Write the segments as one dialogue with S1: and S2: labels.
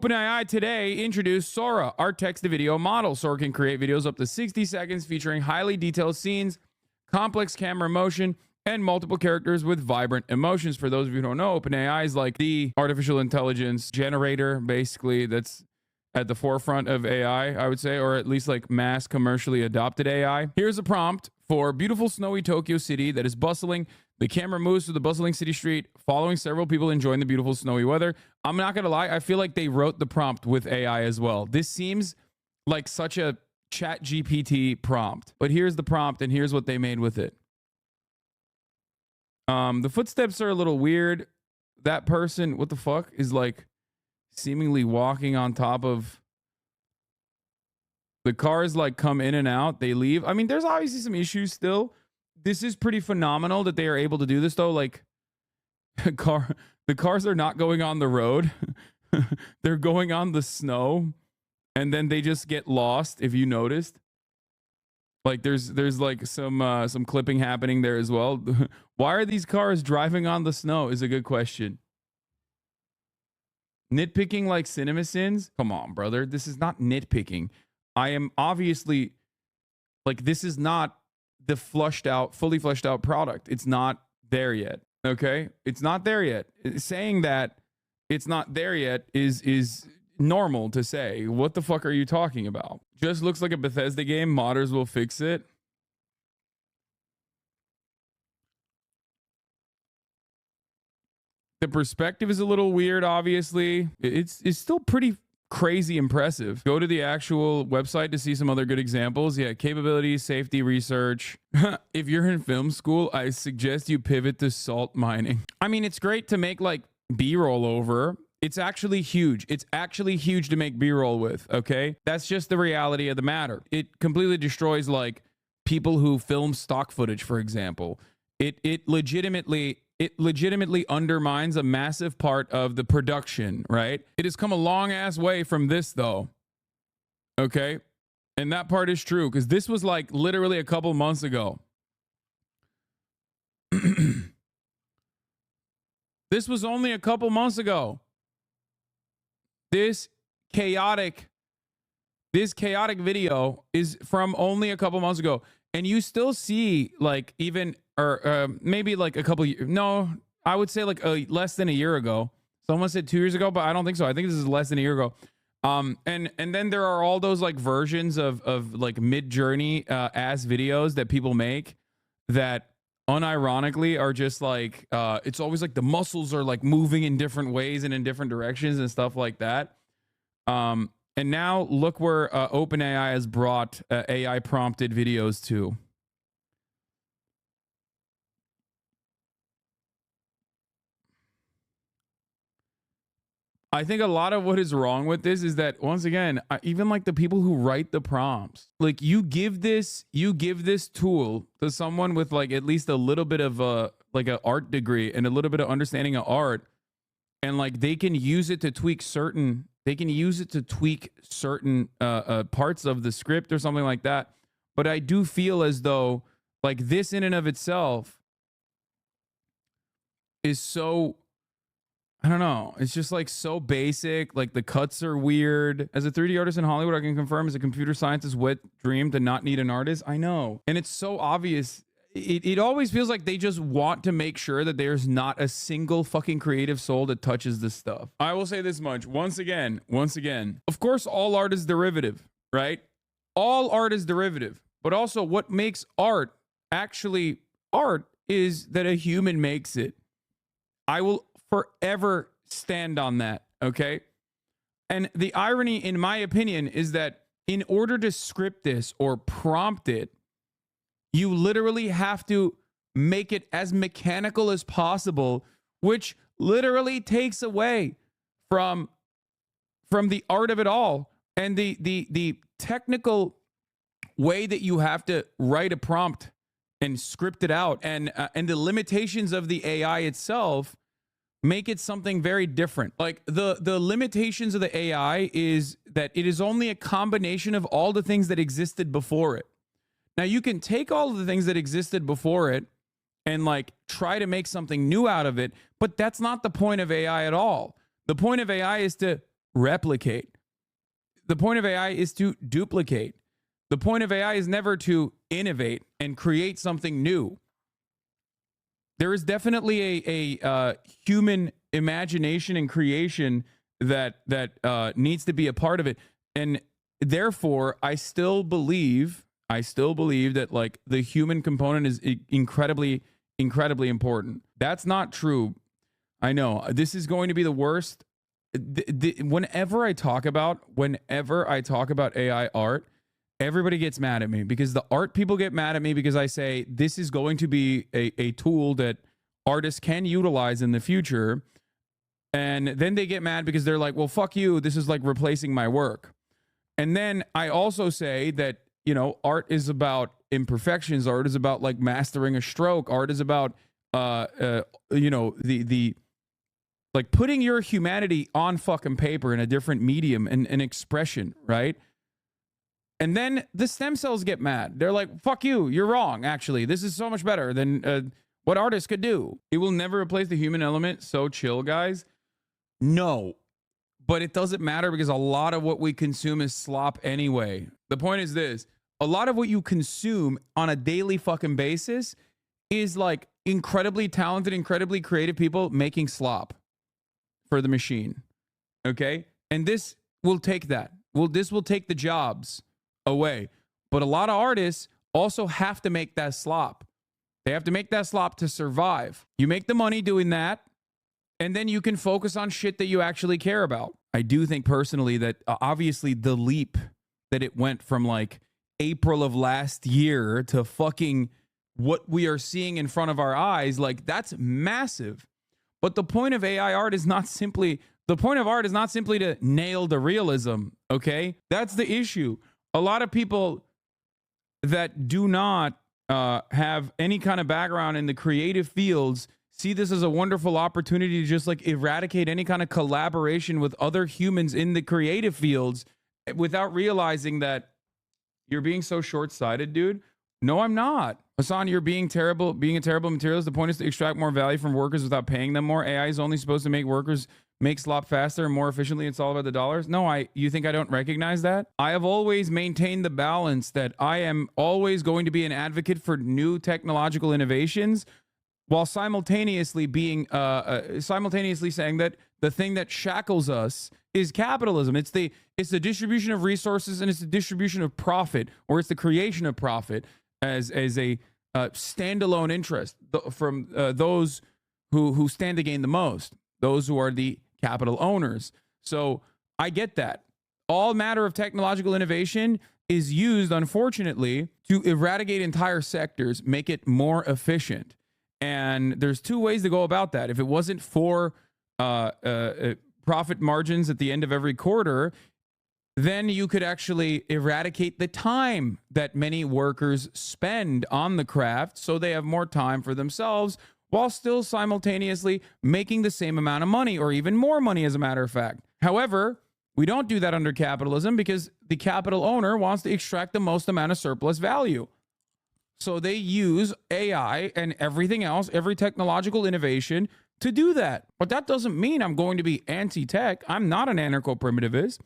S1: OpenAI today introduced Sora, our text-to-video model. Sora can create videos up to 60 seconds featuring highly detailed scenes, complex camera motion, and multiple characters with vibrant emotions. For those of you who don't know, OpenAI is like the artificial intelligence generator, basically, that's at the forefront of AI, I would say, or at least like mass commercially adopted AI. Here's a prompt for beautiful snowy Tokyo City that is bustling. The camera moves through the bustling city street, following several people enjoying the beautiful snowy weather. I'm not going to lie, I feel like they wrote the prompt with AI as well. This seems like such a chat GPT prompt, but here's the prompt and here's what they made with it. The footsteps are a little weird. That person, what the fuck, is like seemingly walking on top of the cars, like come in and out, they leave. I mean, there's obviously some issues still. This is pretty phenomenal that they are able to do this though. Like the cars are not going on the road. They're going on the snow and then they just get lost, if you noticed. Like there's like some clipping happening there as well. Why are these cars driving on the snow is a good question. Nitpicking like cinema sins? Come on, brother. This is not nitpicking. I am obviously like, this is not the fully fleshed out product. It's not there yet. Okay? It's not there yet. Saying that it's not there yet is normal to say. What the fuck are you talking about? Just looks like a Bethesda game. Modders will fix it. The perspective is a little weird, obviously. It's still pretty crazy impressive. Go to the actual website to see some other good examples. Yeah, capabilities, safety, research. If you're in film school, I suggest you pivot to salt mining. I mean, it's great to make like B-roll over. It's actually huge. It's actually huge to make B-roll with, okay? That's just the reality of the matter. It completely destroys like people who film stock footage, for example. It legitimately undermines a massive part of the production, right? It has come a long ass way from this though. Okay? And that part is true because this was like literally a couple months ago. This was only a couple months ago. This chaotic video is from only a couple months ago. And you still see like even, or maybe like a couple, no, I would say like less than a year ago. Someone said 2 years ago, but I don't think so. I think this is less than a year ago. And then there are all those like versions of like Mid-Journey ass videos that people make that unironically are just like, it's always like the muscles are like moving in different ways and in different directions and stuff like that. And now look where OpenAI has brought AI prompted videos to. I think a lot of what is wrong with this is that, once again, even like the people who write the prompts, like you give this tool to someone with like at least a little bit of like an art degree and a little bit of understanding of art, and like they can use it to tweak certain parts of the script or something like that. But I do feel as though like this in and of itself is so, I don't know. It's just like so basic. Like the cuts are weird. As a 3D artist in Hollywood, I can confirm as a computer scientist's wet dream to not need an artist. I know. And it's so obvious. It always feels like they just want to make sure that there's not a single fucking creative soul that touches this stuff. I will say this much. Once again, of course, all art is derivative, right? All art is derivative. But also what makes art actually art is that a human makes it. I will forever stand on that, okay? And the irony, in my opinion, is that in order to script this or prompt it, you literally have to make it as mechanical as possible, which literally takes away from the art of it all and the technical way that you have to write a prompt and script it out, and the limitations of the AI itself make it something very different. Like the limitations of the AI is that it is only a combination of all the things that existed before it. Now you can take all of the things that existed before it and like try to make something new out of it, but that's not the point of AI at all. The point of AI is to replicate. The point of AI is to duplicate. The point of AI is never to innovate and create something new. There is definitely a human imagination and creation that needs to be a part of it, and therefore, I still believe that like the human component is incredibly important. That's not true. I know this is going to be the worst. Whenever I talk about AI art, everybody gets mad at me because the art people get mad at me because I say this is going to be a tool that artists can utilize in the future. And then they get mad because they're like, well, fuck you. This is like replacing my work. And then I also say that, you know, art is about imperfections. Art is about like mastering a stroke. Art is about, you know, the like putting your humanity on fucking paper in a different medium and an expression, right? And then the stem cells get mad. They're like, fuck you. You're wrong, actually. This is so much better than what artists could do. It will never replace the human element. So chill, guys. No, but it doesn't matter because a lot of what we consume is slop anyway. The point is this. A lot of what you consume on a daily fucking basis is like incredibly talented, incredibly creative people making slop for the machine. Okay? And this will take that. This will take the jobs away. But a lot of artists also have to make that slop. They have to make that slop to survive. You make the money doing that, and then you can focus on shit that you actually care about. I do think personally that obviously the leap that it went from like April of last year to fucking what we are seeing in front of our eyes, like that's massive. But the point of AI art is not simply to nail the realism, okay? That's the issue. A lot of people that do not have any kind of background in the creative fields see this as a wonderful opportunity to just like eradicate any kind of collaboration with other humans in the creative fields without realizing that you're being so short-sighted, dude. No, I'm not. Hasan, you're being a terrible materialist. The point is to extract more value from workers without paying them more. AI is only supposed to make workers make slop faster and more efficiently. It's all about the dollars. No, you think I don't recognize that? I have always maintained the balance that I am always going to be an advocate for new technological innovations, while simultaneously being saying that the thing that shackles us is capitalism. It's the distribution of resources and it's the distribution of profit, or it's the creation of profit as a standalone interest from those who stand to gain the most, those who are the capital owners. So I get that. All matter of technological innovation is used, unfortunately, to eradicate entire sectors, make it more efficient. And there's two ways to go about that. If it wasn't for profit margins at the end of every quarter, then you could actually eradicate the time that many workers spend on the craft so they have more time for themselves while still simultaneously making the same amount of money, or even more money, as a matter of fact. However, we don't do that under capitalism because the capital owner wants to extract the most amount of surplus value. So they use AI and everything else, every technological innovation to do that. But that doesn't mean I'm going to be anti-tech. I'm not an anarcho-primitivist.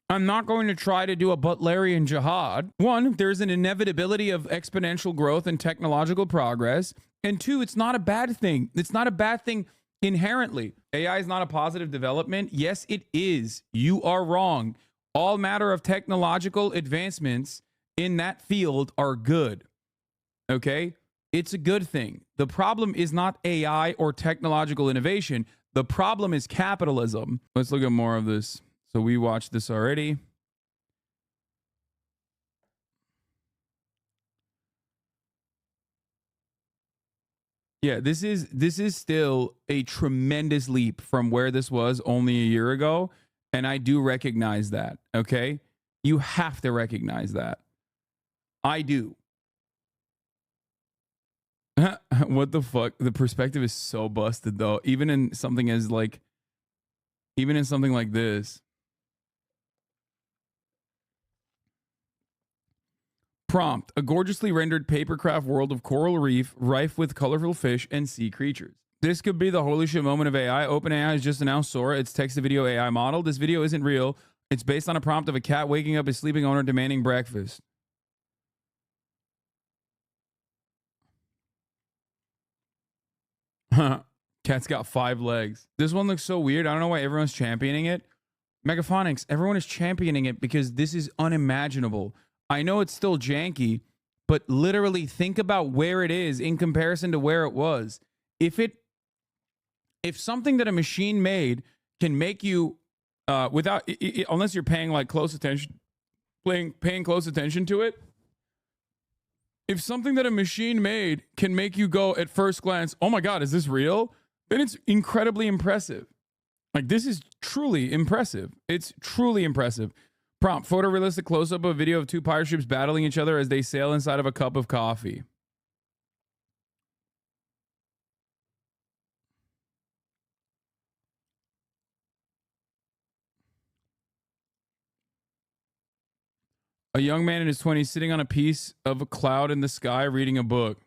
S1: I'm not going to try to do a Butlerian jihad. One, there's an inevitability of exponential growth and technological progress. And two, it's not a bad thing. It's not a bad thing inherently. AI is not a positive development. Yes, it is. You are wrong. All matter of technological advancements in that field are good. Okay? It's a good thing. The problem is not AI or technological innovation. The problem is capitalism. Let's look at more of this. So we watched this already. Yeah, this is still a tremendous leap from where this was only a year ago, and I do recognize that, okay? You have to recognize that. I do. What the fuck? The perspective is so busted though. Even in something like this. Prompt: a gorgeously rendered papercraft world of coral reef rife with colorful fish and sea creatures. This could be the holy shit moment of AI. OpenAI has just announced Sora, its text-to-video AI model. This video isn't real. It's based on a prompt of a cat waking up his sleeping owner demanding breakfast. Cat's got 5 legs. This one looks so weird. I don't know why everyone's championing it. Megaphonics, everyone is championing it because this is unimaginable. I know it's still janky, but literally think about where it is in comparison to where it was. If something that a machine made can make you without unless you're paying like close attention paying close attention to it, if something that a machine made can make you go at first glance, oh my god, is this real? Then it's incredibly impressive. Like, this is truly impressive. It's truly impressive. Prompt: photorealistic close-up of a video of 2 pirate ships battling each other as they sail inside of a cup of coffee. A young man in his 20s sitting on a piece of a cloud in the sky reading a book.